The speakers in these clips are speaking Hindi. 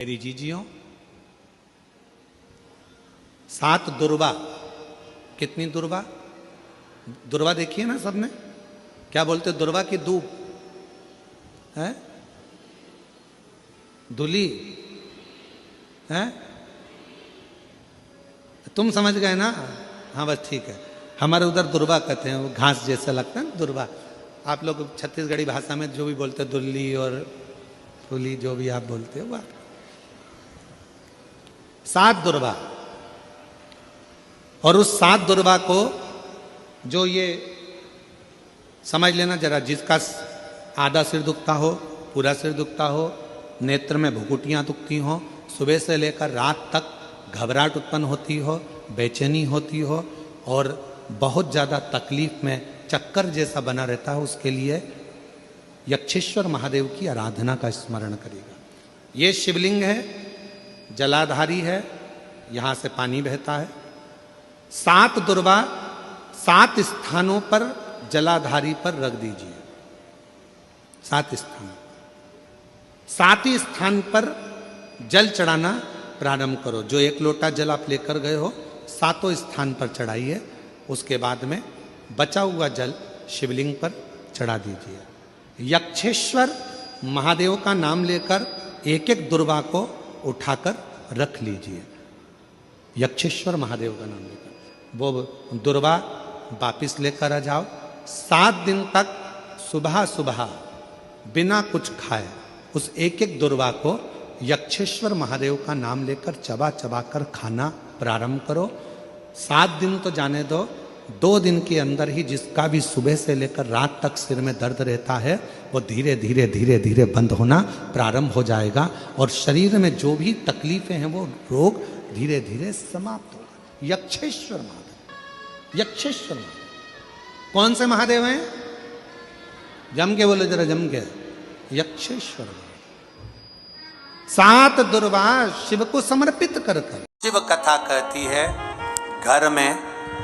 मेरी जीजियों, 7 दुर्वा। कितनी दुर्वा? दुर्वा देखिए ना सबने, क्या बोलते? दुर्वा की दूब है, धुली है। तुम समझ गए ना? हाँ बस ठीक है। हमारे उधर दुर्वा कहते हैं, वो घास जैसा लगता है ना दुर्वा। आप लोग छत्तीसगढ़ी भाषा में जो भी बोलते हैं, दुल्ली और फूली, जो भी आप बोलते हो वह 7 दुर्वा। और उस 7 दुर्वा को जो ये समझ लेना जरा, जिसका आधा सिर दुखता हो, पूरा सिर दुखता हो, नेत्र में भुकुटियां दुखती हो, सुबह से लेकर रात तक घबराहट उत्पन्न होती हो, बेचैनी होती हो और बहुत ज़्यादा तकलीफ में चक्कर जैसा बना रहता है, उसके लिए यक्षेश्वर महादेव की आराधना का स्मरण करेगा। ये शिवलिंग है, जलाधारी है, यहाँ से पानी बहता है। 7 दुर्वा 7 स्थानों पर जलाधारी पर रख दीजिए। 7 स्थानों, 7 ही स्थान पर जल चढ़ाना प्रारंभ करो। जो 1 लोटा जल आप लेकर गए हो, 7 स्थान पर चढ़ाइए। उसके बाद में बचा हुआ जल शिवलिंग पर चढ़ा दीजिए। यक्षेश्वर महादेव का नाम लेकर एक एक दुर्वा को उठाकर रख लीजिए। यक्षेश्वर महादेव का नाम लेकर वो दुर्वा वापिस लेकर आ जाओ। 7 दिन तक सुबह सुबह बिना कुछ खाए उस एक एक दुर्वा को यक्षेश्वर महादेव का नाम लेकर चबा चबा कर खाना प्रारंभ करो। 7 दिन तो जाने दो, 2 दिन के अंदर ही जिसका भी सुबह से लेकर रात तक सिर में दर्द रहता है, वो धीरे धीरे धीरे धीरे बंद होना प्रारंभ हो जाएगा और शरीर में जो भी तकलीफें हैं वो रोग धीरे धीरे समाप्त होगा। यक्षेश्वर महादेव, यक्षेश्वर महादेव। कौन से महादेव हैं? जम के बोलो जरा, जम के। यक्षेश्वर महादेव। 7 दुर्वा शिव को समर्पित कर कर। शिव कथा कहती है, घर में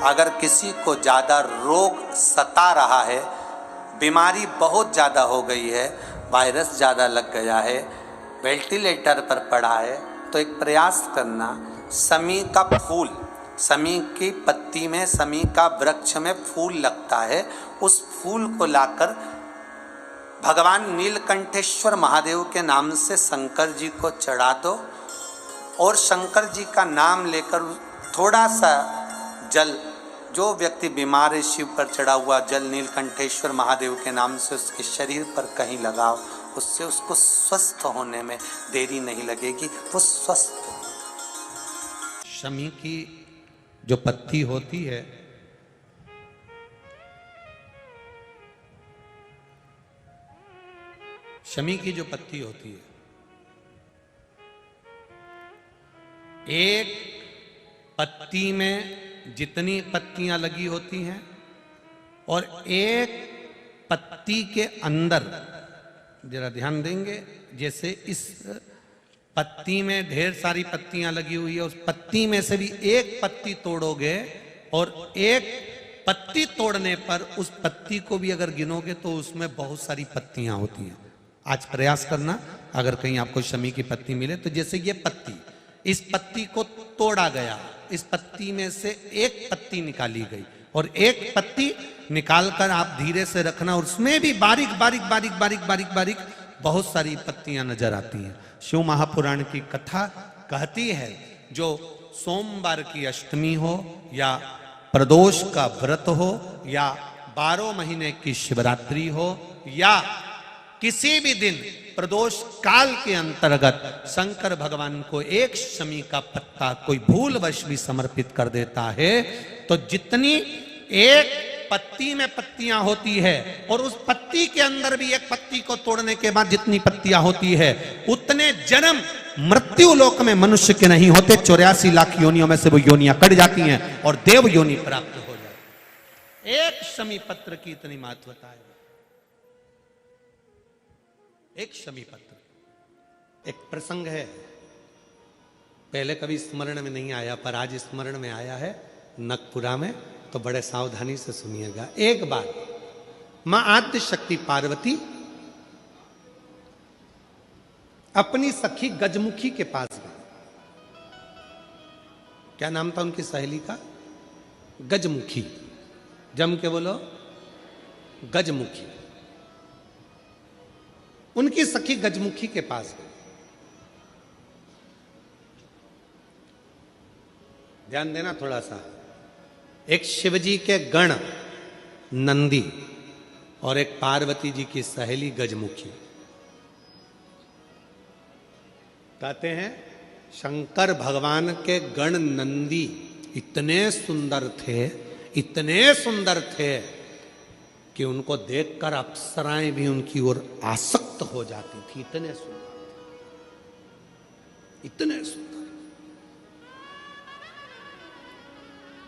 अगर किसी को ज़्यादा रोग सता रहा है, बीमारी बहुत ज़्यादा हो गई है, वायरस ज़्यादा लग गया है, वेंटिलेटर पर पड़ा है, तो एक प्रयास करना, समी का फूल, समी की पत्ती में, समी का वृक्ष में फूल लगता है, उस फूल को लाकर भगवान नीलकंठेश्वर महादेव के नाम से शंकर जी को चढ़ा दो और शंकर जी का नाम लेकर थोड़ा सा जल, जो व्यक्ति बीमार है, शिव पर चढ़ा हुआ जल नीलकंठेश्वर महादेव के नाम से उसके शरीर पर कहीं लगाओ। उससे उसको स्वस्थ होने में देरी नहीं लगेगी, वो स्वस्थ हो। शमी की जो पत्ती होती है, शमी की जो पत्ती होती है, एक पत्ती में जितनी पत्तियां लगी होती हैं और एक पत्ती के अंदर, जरा ध्यान देंगे, जैसे इस पत्ती में ढेर सारी पत्तियां लगी हुई है, उस पत्ती में से भी एक पत्ती तोड़ोगे और एक पत्ती तोड़ने पर उस पत्ती को भी अगर गिनोगे तो उसमें बहुत सारी पत्तियां होती हैं। आज प्रयास करना, अगर कहीं आपको शमी की पत्ती मिले तो जैसे ये पत्ती, इस पत्ती को तोड़ा गया, इस पत्ती में से एक पत्ती निकाली गई और एक पत्ती निकालकर आप धीरे से रखना, और उसमें भी बारीक बारीक बारीक बारीक बारीक बारीक बहुत सारी पत्तियां नजर आती हैं। शिव महापुराण की कथा कहती है, जो सोमवार की अष्टमी हो या प्रदोष का व्रत हो या 12 महीने की शिवरात्रि हो या किसी भी दिन प्रदोष काल के अंतर्गत शंकर भगवान को एक शमी का पत्ता कोई भूलवश भी समर्पित कर देता है, तो जितनी एक पत्ती में पत्तियां होती है और उस पत्ती के अंदर भी एक पत्ती को तोड़ने के बाद जितनी पत्तियां होती है, उतने जन्म मृत्यु लोक में मनुष्य के नहीं होते। 84 लाख योनियों में से वो योनियां कट जाती हैं और देव योनि प्राप्त हो जाती है। एक शमी पत्र की इतनी महत्वता है। एक शमी पत्र। एक प्रसंग है, पहले कभी स्मरण में नहीं आया पर आज स्मरण में आया है, नगपुरा में, तो बड़े सावधानी से सुनिएगा। एक बार मां आद्य शक्ति पार्वती अपनी सखी गजमुखी के पास गए। क्या नाम था उनकी सहेली का? गजमुखी। जम के बोलो, गजमुखी। उनकी सखी गजमुखी के पास गए। ध्यान देना थोड़ा सा। एक शिवजी के गण नंदी और एक पार्वती जी की सहेली गजमुखी। कहते हैं शंकर भगवान के गण नंदी इतने सुंदर थे, इतने सुंदर थे कि उनको देखकर अप्सराएं भी उनकी ओर आसक्त हो जाती थी। इतने सुंदर, इतने सुंदर।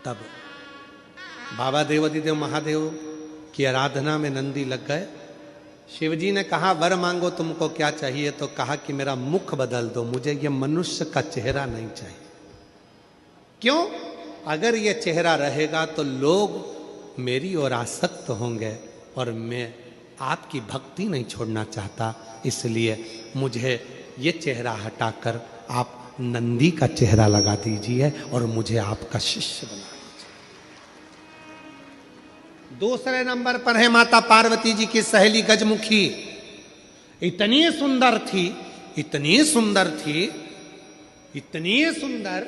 तब बाबा देवादिदेव महादेव की आराधना में नंदी लग गए। शिवजी ने कहा वर मांगो तुमको क्या चाहिए? तो कहा कि मेरा मुख बदल दो, मुझे ये मनुष्य का चेहरा नहीं चाहिए। क्यों? अगर ये चेहरा रहेगा तो लोग मेरी ओर आसक्त होंगे और मैं आपकी भक्ति नहीं छोड़ना चाहता, इसलिए मुझे ये चेहरा हटाकर आप नंदी का चेहरा लगा दीजिए और मुझे आपका शिष्य बना दीजिए। दूसरे नंबर पर है माता पार्वती जी की सहेली गजमुखी। इतनी सुंदर थी, इतनी सुंदर थी, इतनी सुंदर,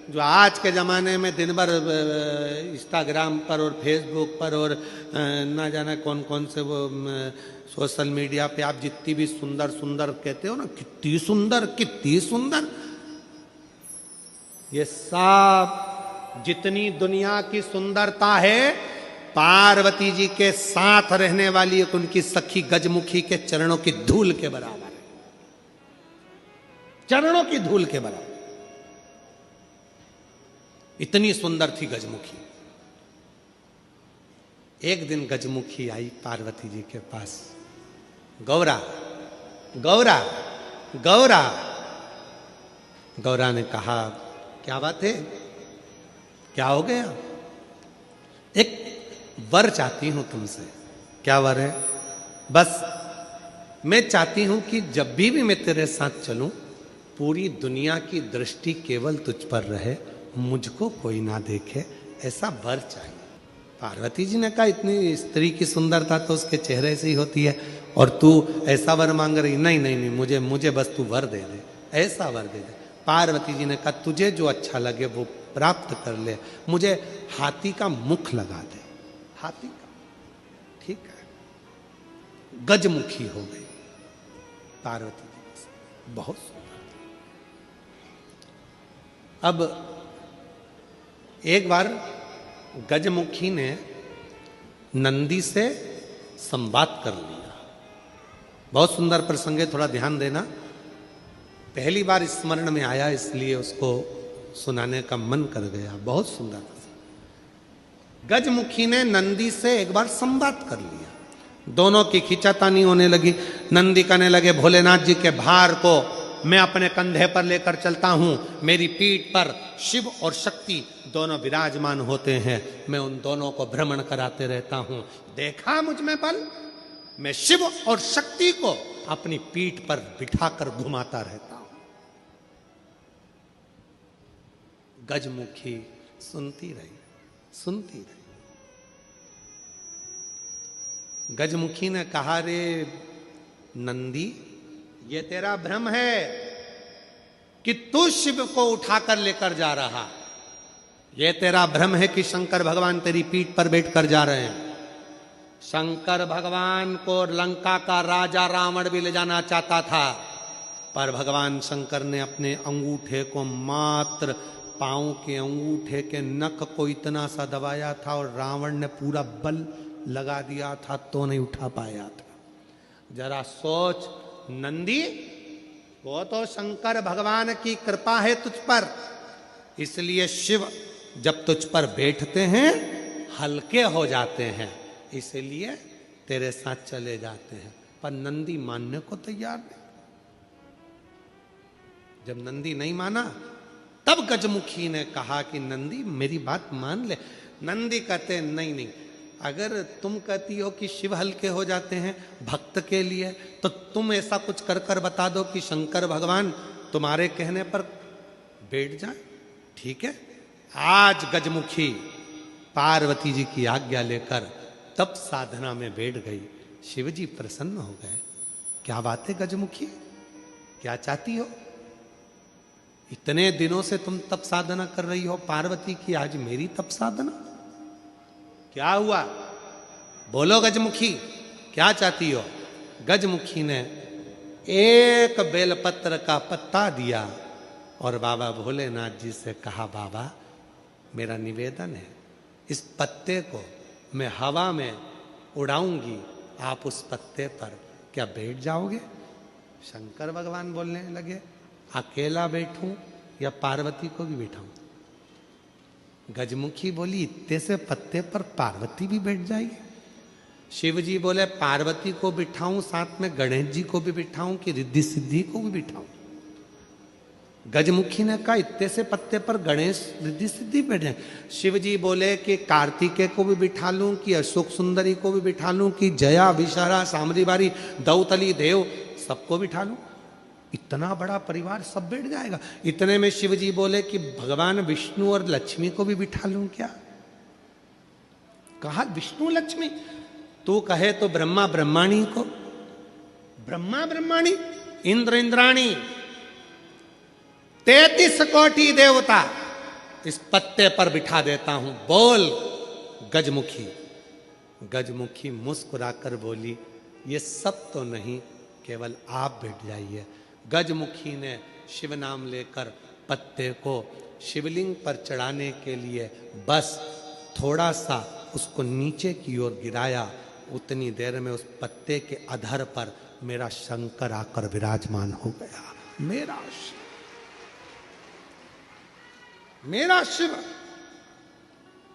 जो आज के ज़माने में दिन भर इंस्टाग्राम पर और फेसबुक पर और ना जाने कौन कौन से वो सोशल मीडिया पे आप जितनी भी सुंदर सुंदर कहते हो ना, कितनी सुंदर, कितनी सुंदर, ये सब जितनी दुनिया की सुंदरता है पार्वती जी के साथ रहने वाली एक उनकी सखी गजमुखी के चरणों की धूल के बराबर है। चरणों की धूल के बराबर। इतनी सुंदर थी गजमुखी। एक दिन गजमुखी आई पार्वती जी के पास। गौरा, गौरा, गौरा। गौरा ने कहा क्या बात है, क्या हो गया? एक वर चाहती हूं तुमसे। क्या वर है? बस मैं चाहती हूं कि जब भी मैं तेरे साथ चलूं पूरी दुनिया की दृष्टि केवल तुझ पर रहे, मुझको कोई ना देखे, ऐसा वर चाहिए। पार्वती जी ने कहा इतनी स्त्री की सुंदरता तो उसके चेहरे से ही होती है और तू ऐसा वर मांग रही? नहीं नहीं नहीं, मुझे बस तू वर दे दे, ऐसा वर दे दे। पार्वती जी ने कहा तुझे जो अच्छा लगे वो प्राप्त कर ले, मुझे हाथी का मुख लगा दे। हाथी का, ठीक है। गजमुखी हो गई पार्वती जी, बहुत सुंदर। अब एक बार गजमुखी ने नंदी से संवाद कर लिया। बहुत सुंदर प्रसंग है, थोड़ा ध्यान देना। पहली बार स्मरण में आया इसलिए उसको सुनाने का मन कर गया। बहुत सुंदर प्रसंग। गजमुखी ने नंदी से एक बार संवाद कर लिया। दोनों की खींचातानी होने लगी। नंदी कहने लगे भोलेनाथ जी के भार को मैं अपने कंधे पर लेकर चलता हूं, मेरी पीठ पर शिव और शक्ति दोनों विराजमान होते हैं, मैं उन दोनों को भ्रमण कराते रहता हूं। देखा मुझ में बल, मैं शिव और शक्ति को अपनी पीठ पर बिठाकर घुमाता रहता हूं। गजमुखी सुनती रही, सुनती रही। गजमुखी ने कहा रे नंदी, ये तेरा भ्रम है कि तू शिव को उठाकर लेकर जा रहा। ये तेरा भ्रम है कि शंकर भगवान तेरी पीठ पर बैठकर जा रहे हैं। शंकर भगवान को लंका का राजा रावण भी ले जाना चाहता था, पर भगवान शंकर ने अपने अंगूठे को, मात्र पांव के अंगूठे के नख को इतना सा दबाया था और रावण ने पूरा बल लगा दिया था तो नहीं उठा पाया था। जरा सोच नंदी, वो तो शंकर भगवान की कृपा है तुझ पर, इसलिए शिव जब तुझ पर बैठते हैं हल्के हो जाते हैं, इसलिए तेरे साथ चले जाते हैं। पर नंदी मानने को तैयार नहीं। जब नंदी नहीं माना तब गजमुखी ने कहा कि नंदी मेरी बात मान ले। नंदी कहते नहीं नहीं, अगर तुम कहती हो कि शिव हल्के हो जाते हैं भक्त के लिए, तो तुम ऐसा कुछ कर कर बता दो कि शंकर भगवान तुम्हारे कहने पर बैठ जाए। ठीक है, आज गजमुखी पार्वती जी की आज्ञा लेकर तप साधना में बैठ गई। शिव जी प्रसन्न हो गए। क्या बात है गजमुखी, क्या चाहती हो? इतने दिनों से तुम तप साधना कर रही हो पार्वती की, आज मेरी तप साधना? क्या हुआ? बोलो गजमुखी, क्या चाहती हो? गजमुखी ने एक बेलपत्र का पत्ता दिया और बाबा भोलेनाथ जी से कहा, बाबा मेरा निवेदन है, इस पत्ते को मैं हवा में उड़ाऊंगी, आप उस पत्ते पर क्या बैठ जाओगे? शंकर भगवान बोलने लगे, अकेला बैठूं या पार्वती को भी बैठाऊं? गजमुखी बोली, इतने से पत्ते पर पार्वती भी बैठ जाएगी? शिव जी बोले, पार्वती को बिठाऊं, साथ में गणेश जी को भी बिठाऊं कि रिद्धि सिद्धि को भी बिठाऊं? गजमुखी ने कहा, इतने से पत्ते पर गणेश रिद्धि सिद्धि बैठ जाए। शिव जी बोले कि कार्तिकेय को भी बिठा लूं कि अशोक सुंदरी को भी बिठा लूं कि जया विशारा सामरी बारी दौतली देव सबको बिठा लूं? इतना बड़ा परिवार सब बैठ जाएगा? इतने में शिव जी बोले कि भगवान विष्णु और लक्ष्मी को भी बिठा लूं क्या? कहा विष्णु लक्ष्मी, तू कहे तो ब्रह्मा ब्रह्माणी को, ब्रह्मा ब्रह्माणी, इंद्र इंद्राणी, 33 कोटि देवता इस पत्ते पर बिठा देता हूं, बोल गजमुखी। गजमुखी मुस्कुराकर बोली, ये सब तो नहीं, केवल आप बैठ जाइए। गजमुखी ने शिव नाम लेकर पत्ते को शिवलिंग पर चढ़ाने के लिए बस थोड़ा सा उसको नीचे की ओर गिराया। उतनी देर में उस पत्ते के अधर पर मेरा शंकर आकर विराजमान हो गया। मेरा शिव, मेरा शिव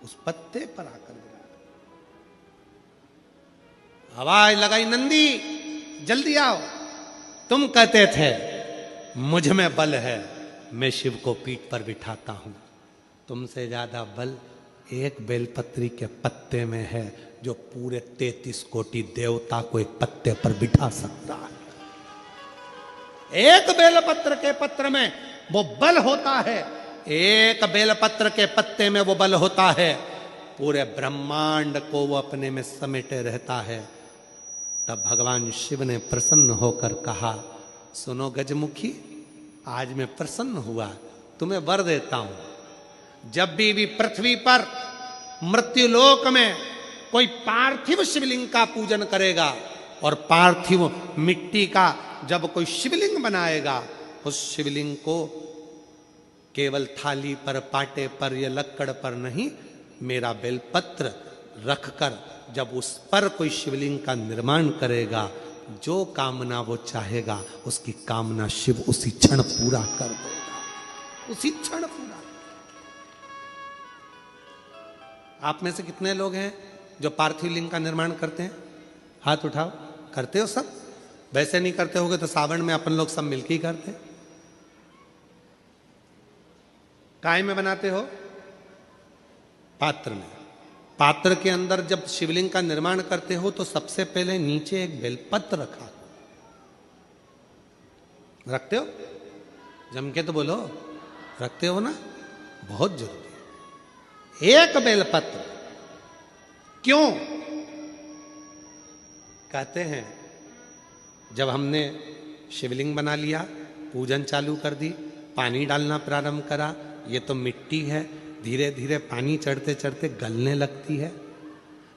उस पत्ते पर आकर विराजमान। आवाज लगाई, नंदी जल्दी आओ। तुम कहते थे मुझ में बल है, मैं शिव को पीठ पर बिठाता हूं। तुमसे ज्यादा बल एक बेलपत्री के पत्ते में है, जो पूरे 33 कोटि देवता को एक पत्ते पर बिठा सकता है। एक बेलपत्र के पत्र में वो बल होता है, एक बेलपत्र के पत्ते में वो बल होता है, पूरे ब्रह्मांड को वो अपने में समेटे रहता है। तब भगवान शिव ने प्रसन्न होकर कहा, सुनो गजमुखी, आज मैं प्रसन्न हुआ, तुम्हें वर देता हूं। जब भी पृथ्वी पर मृत्युलोक में कोई पार्थिव शिवलिंग का पूजन करेगा और पार्थिव मिट्टी का जब कोई शिवलिंग बनाएगा, उस शिवलिंग को केवल थाली पर, पाटे पर या लक्कड़ पर नहीं, मेरा बेलपत्र रखकर जब उस पर कोई शिवलिंग का निर्माण करेगा, जो कामना वो चाहेगा उसकी कामना शिव उसी क्षण पूरा कर देगा, उसी क्षण पूरा। आप में से कितने लोग हैं जो पार्थिव लिंग का निर्माण करते हैं? हाथ उठाओ। करते हो सब? वैसे नहीं करते होगे तो सावन में अपन लोग सब मिलके ही करते। काय में बनाते हो? पात्र में। पात्र के अंदर जब शिवलिंग का निर्माण करते हो तो सबसे पहले नीचे एक बेलपत्र रखा, रखते हो? जम के तो बोलो, रखते हो ना? बहुत जरूरी है एक बेलपत्र। क्यों? कहते हैं जब हमने शिवलिंग बना लिया, पूजन चालू कर दी, पानी डालना प्रारंभ करा, ये तो मिट्टी है, धीरे धीरे पानी चढ़ते चढ़ते गलने लगती है।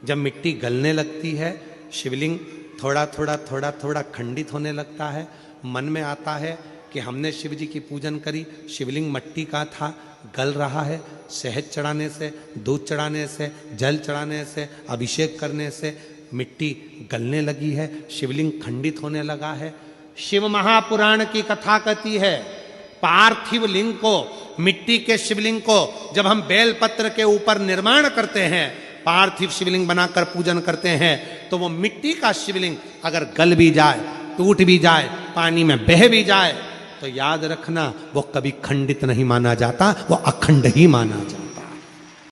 जब मिट्टी गलने लगती है, शिवलिंग थोड़ा थोड़ा थोड़ा थोड़ा खंडित होने लगता है। मन में आता है कि हमने शिव जी की पूजन करी, शिवलिंग मिट्टी का था, गल रहा है। शहद चढ़ाने से, दूध चढ़ाने से, जल चढ़ाने से, अभिषेक करने से मिट्टी गलने लगी है, शिवलिंग खंडित होने लगा है। शिव महापुराण की कथा कहती है, पार्थिव लिंग को, मिट्टी के शिवलिंग को जब हम बेलपत्र के ऊपर निर्माण करते हैं, पार्थिव शिवलिंग बनाकर पूजन करते हैं, तो वो मिट्टी का शिवलिंग अगर गल भी जाए, टूट भी जाए, पानी में बह भी जाए, तो याद रखना वो कभी खंडित नहीं माना जाता, वो अखंड ही माना जाता।